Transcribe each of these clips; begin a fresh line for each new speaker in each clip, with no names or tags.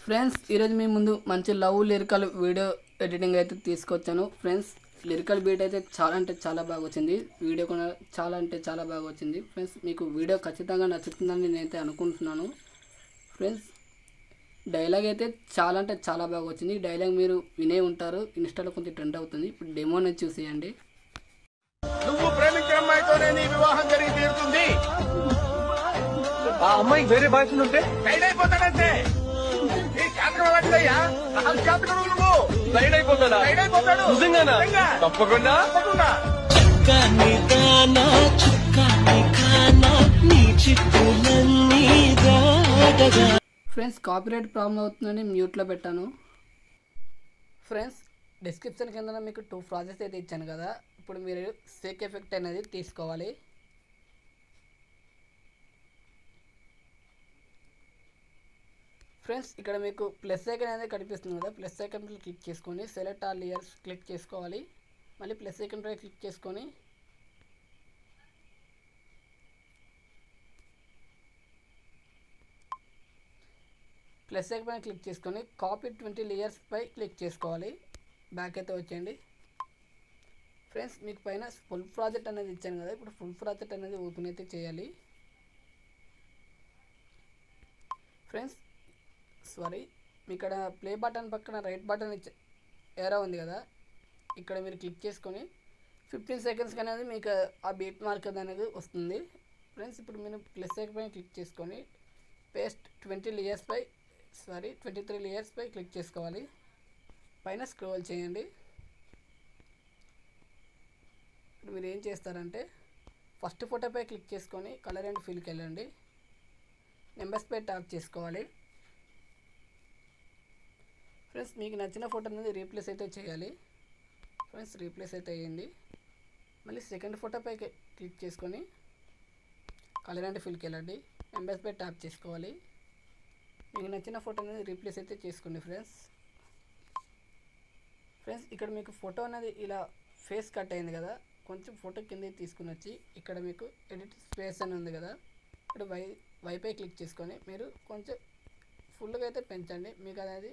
Friends ఈరోజు మీ ముందు మంచి లవ్ లిరికల్ వీడియో ఎడిటింగ్ అయితే తీసుకొచ్చాను. ఫ్రెండ్స్ లిరికల్ బీట్ అయితే చాలా అంటే చాలా బాగా వచ్చింది. వీడియో కూడా చాలా అంటే చాలా బాగా వచ్చింది. ఫ్రెండ్స్ మీకు వీడియో ఖచ్చితంగా నచ్చుతుందని నేనైతే అనుకుంటున్నాను. ఫ్రెండ్స్ డైలాగ్ అయితే చాలా అంటే చాలా బాగా వచ్చింది. డైలాగ్ మీరు వినే ఉంటారు, ఇన్స్టాలో కొంచెం ట్రెండ్ అవుతుంది. ఇప్పుడు డెమోని చూసేయండి.
నువ్వు ప్రేమించిన అమ్మాయితోనే నీ వివాహం జరిగి తీరుతుంది.
ఆ అమ్మాయికి వేరే బాయ్ ఫ్రెండ్ ఉంటే
గైడ్ అయిపోతాడంటే నీ జాతకం అలాంటిదయ్యా. అసలు జాతకం నువ్వు
లైట్ అయిపోతాడా?
గైడ్ అయిపోతాడు.
నిజంగానా?
నిజంగా.
తప్పకుండా.
తప్పకుండా.
ఫ్రెండ్స్ కాపీరైట్ ప్రాబ్లం అవుతుందని మ్యూట్లో పెట్టాను. ఫ్రెండ్స్ డిస్క్రిప్షన్ కింద మీకు 2 ప్రాజెక్ట్స్ అయితే ఇచ్చాను కదా. ఇప్పుడు మీరు సేక్ ఎఫెక్ట్ అనేది తీసుకోవాలి. ఫ్రెండ్స్ ఇక్కడ మీకు ప్లస్ ఐకాన్ అనేది కనిపిస్తుంది కదా. ప్లస్ ఐకాన్ పై క్లిక్ చేసుకొని సెలెక్ట్ ఆల్ లేయర్స్ క్లిక్ చేసుకోవాలి. మళ్ళీ ప్లస్ ఐకాన్ పై క్లిక్ చేసుకొని ప్లస్ ఐకాన్ పైన క్లిక్ చేసుకొని కాపీ 20 లేయర్స్ పై క్లిక్ చేసుకోవాలి. బ్యాక్ అయితే వచ్చేయండి. ఫ్రెండ్స్ మీకు పైన ఫుల్ ప్రాజెక్ట్ అనేది ఇచ్చాను కదా. ఇప్పుడు ఫుల్ ప్రాజెక్ట్ అనేది ఓపెన్ అయితే చేయాలి. ఫ్రెండ్స్ సారీ, మీ ఇక్కడ ప్లే బటన్ పక్కన రైట్ బటన్ ఏరో ఉంది కదా, ఇక్కడ మీరు క్లిక్ చేసుకొని 15 సెకండ్స్కి అనేది మీకు ఆ బీట్ మార్క్ అనేది వస్తుంది. ఫ్రెండ్స్ ఇప్పుడు మీరు ప్లస్ ఐకాన్ పైన క్లిక్ చేసుకొని పేస్ట్ 23 లేయర్స్ పై క్లిక్ చేసుకోవాలి. పైన స్క్రోల్ చేయండి. ఇప్పుడు మీరు ఏం చేస్తారంటే ఫస్ట్ ఫోటోపై క్లిక్ చేసుకొని కలర్ అండ్ ఫిల్కి వెళ్ళండి. నెంబర్స్ పై ట్యాప్ చేసుకోవాలి. ఫ్రెండ్స్ మీకు నచ్చిన ఫోటో అనేది రీప్లేస్ అయితే చేయాలి. ఫ్రెండ్స్ రీప్లేస్ అయితే అయ్యింది. మళ్ళీ సెకండ్ ఫోటోపై క్లిక్ చేసుకొని కలర్ అండ్ ఫిల్కి వెళ్ళండి. నెంబర్స్ పై ట్యాప్ చేసుకోవాలి. మీకు నచ్చిన ఫోటో అనేది రీప్లేస్ అయితే చేసుకోండి. ఫ్రెండ్స్ ఇక్కడ మీకు ఫోటో అనేది ఇలా ఫేస్ కట్ అయింది కదా, కొంచెం ఫోటో కింద తీసుకుని వచ్చి ఇక్కడ మీకు ఎడిట్ స్పేస్ అని ఉంది కదా, ఇక్కడ వైపై క్లిక్ చేసుకొని మీరు కొంచెం ఫుల్గా అయితే పెంచండి. మీకు అనేది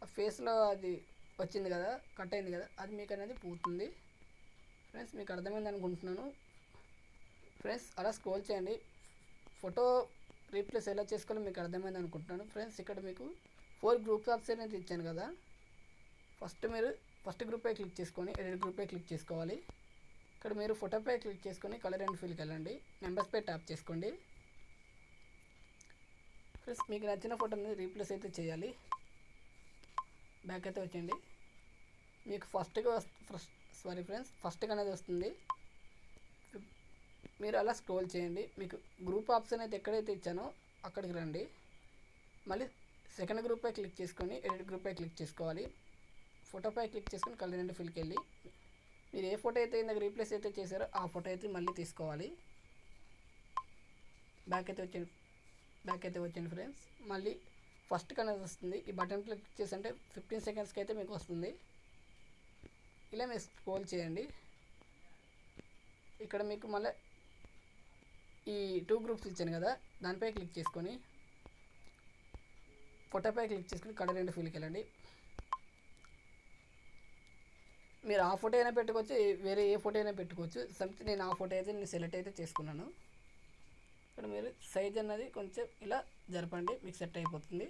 ఆ ఫేస్లో అది వచ్చింది కదా, కట్ అయింది కదా, అది మీకు అనేది పోతుంది. ఫ్రెండ్స్ మీకు అర్థమైంది అనుకుంటున్నాను. ఫ్రెండ్స్ అలా స్క్రోల్ చేయండి. ఫోటో రీప్లేస్ ఎలా చేసుకోవాలో మీకు అర్థమైంది అనుకుంటున్నాను. ఫ్రెండ్స్ ఇక్కడ మీకు 4 గ్రూప్స్ ఆప్షన్ అయితే ఇచ్చాను కదా. మీరు ఫస్ట్ గ్రూప్పై క్లిక్ చేసుకొని ఎడిట్ గ్రూప్పై క్లిక్ చేసుకోవాలి. ఇక్కడ మీరు ఫోటోపై క్లిక్ చేసుకొని కలర్ అండ్ ఫిల్కి వెళ్ళండి. నెంబర్స్ పై ట్యాప్ చేసుకోండి. ఫ్రెండ్స్ మీకు నచ్చిన ఫోటో అనేది రీప్లేస్ అయితే చేయాలి. బ్యాక్ అయితే వచ్చేయండి. మీకు ఫస్ట్గా అనేది వస్తుంది. మీరు అలా స్క్రోల్ చేయండి. మీకు గ్రూప్ ఆప్షన్ అయితే ఎక్కడైతే ఇచ్చానో అక్కడికి రండి. మళ్ళీ సెకండ్ గ్రూప్పై క్లిక్ చేసుకొని ఎడిట్ గ్రూప్పై క్లిక్ చేసుకోవాలి. ఫోటోపై క్లిక్ చేసుకొని కలర్ అండ్ ఫిల్కి వెళ్ళి మీరు ఏ ఫోటో అయితే ఇందాక రీప్లేస్ అయితే చేశారో ఆ ఫోటో అయితే మళ్ళీ తీసుకోవాలి. బ్యాక్ అయితే వచ్చేయండి. ఫ్రెండ్స్ మళ్ళీ ఫస్ట్ అనేది వస్తుంది. ఈ బటన్ క్లిక్ చేసి అంటే 15 సెకండ్స్కి అయితే మీకు వస్తుంది. ఇలా మీరు స్క్రోల్ చేయండి. ఇక్కడ మీకు మళ్ళీ ఈ 2 గ్రూప్స్ ఇచ్చాను కదా, దానిపై క్లిక్ చేసుకొని ఫోటోపై క్లిక్ చేసుకొని కలర్ అండ్ ఫిల్కి వెళ్ళండి. మీరు ఆ ఫోటో అయినా పెట్టుకోవచ్చు, వేరే ఏ ఫోటో అయినా పెట్టుకోవచ్చు. సంథింగ్ నేను ఆ ఫోటో అయితే సెలెక్ట్ అయితే చేసుకున్నాను. ఇక్కడ మీరు సైజ్ అన్నది కొంచెం ఇలా జరపండి, మీకు సెట్ అయిపోతుంది.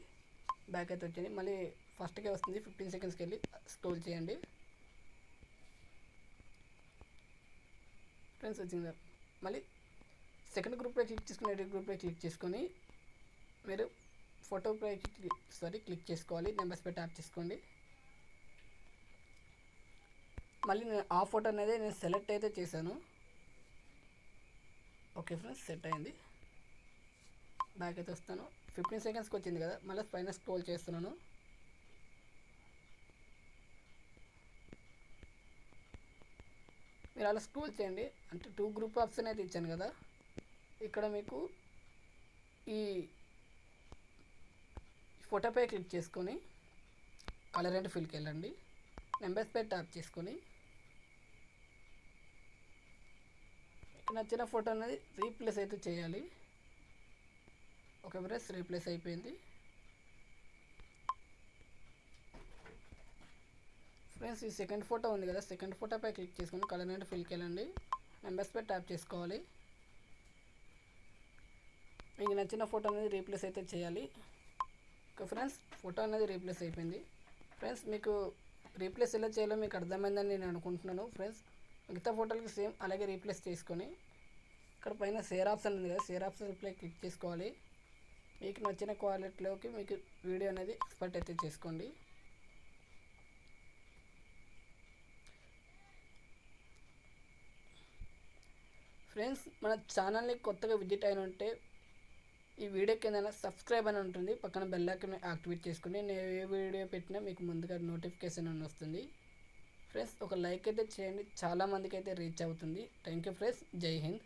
బ్యాక్ అయితే వచ్చింది. మళ్ళీ ఫస్ట్కే వస్తుంది. 15 సెకండ్స్కి వెళ్ళి స్క్రోల్ చేయండి. ఫ్రెండ్స్ వచ్చింది. మళ్ళీ సెకండ్ గ్రూప్పై క్లిక్ చేసుకుని ఎడిట్ గ్రూప్పై క్లిక్ చేసుకొని మీరు ఫోటోపై క్లిక్ చేసుకోవాలి. నెంబర్స్ పై ట్యాప్ చేసుకోండి. మళ్ళీ నేను ఆ ఫోటో అనేది నేను సెలెక్ట్ అయితే చేశాను. ఓకే ఫ్రెండ్స్ సెట్ అయింది. బ్యాక్ అయితే వస్తాను. 15 సెకండ్స్కి వచ్చింది కదా, మళ్ళీ పైన స్క్రోల్ చేస్తున్నాను. మీరు అలా స్క్రోల్ చేయండి. అంటే 2 గ్రూప్ ఆప్షన్ అయితే ఇచ్చాను కదా, ఇక్కడ మీకు ఈ ఫోటోపై క్లిక్ చేసుకొని కలర్ అండ్ ఫిల్కి వెళ్ళండి. నెంబర్స్ పై ట్యాప్ చేసుకొని మీకు నచ్చిన ఫోటో అనేది రీప్లేస్ అయితే చేయాలి. ఓకే ఫ్రెండ్స్ రీప్లేస్ అయిపోయింది. ఫ్రెండ్స్ ఈ సెకండ్ ఫోటో ఉంది కదా, సెకండ్ ఫోటోపై క్లిక్ చేసుకొని కలర్ అండ్ ఫిల్కి వెళ్ళండి. నెంబర్స్పై ట్యాప్ చేసుకోవాలి. మీకు నచ్చిన ఫోటో అనేది రీప్లేస్ అయితే చేయాలి. ఓకే ఫ్రెండ్స్, ఫోటో అనేది రీప్లేస్ అయిపోయింది. ఫ్రెండ్స్ మీకు రీప్లేస్ ఎలా చేయాలో మీకు అర్థమైందని నేను అనుకుంటున్నాను. ఫ్రెండ్స్ మిగతా ఫోటోలకి సేమ్ అలాగే రీప్లేస్ చేసుకొని ఇక్కడ పైన షేర్ ఆప్షన్ ఉంది కదా, షేర్ ఆప్షన్పై క్లిక్ చేసుకోవాలి. మీకు నచ్చిన క్వాలిటీలోకి మీకు వీడియో అనేది ఎక్స్పోర్ట్ అయితే చేసుకోండి. ఫ్రెండ్స్ మన ఛానల్ని కొత్తగా విజిట్ అయిన ఉంటే ఈ వీడియో కింద సబ్స్క్రైబ్ అని ఉంటుంది, పక్కన బెల్ ఐకాన్ యాక్టివేట్ చేసుకోండి. నేను ఏ వీడియో పెట్టినా మీకు ముందుగా నోటిఫికేషన్ అని వస్తుంది. ఫ్రెండ్స్ ఒక లైక్ అయితే చేయండి, చాలామందికి అయితే రీచ్ అవుతుంది. థ్యాంక్ యూ ఫ్రెండ్స్, జై హింద్.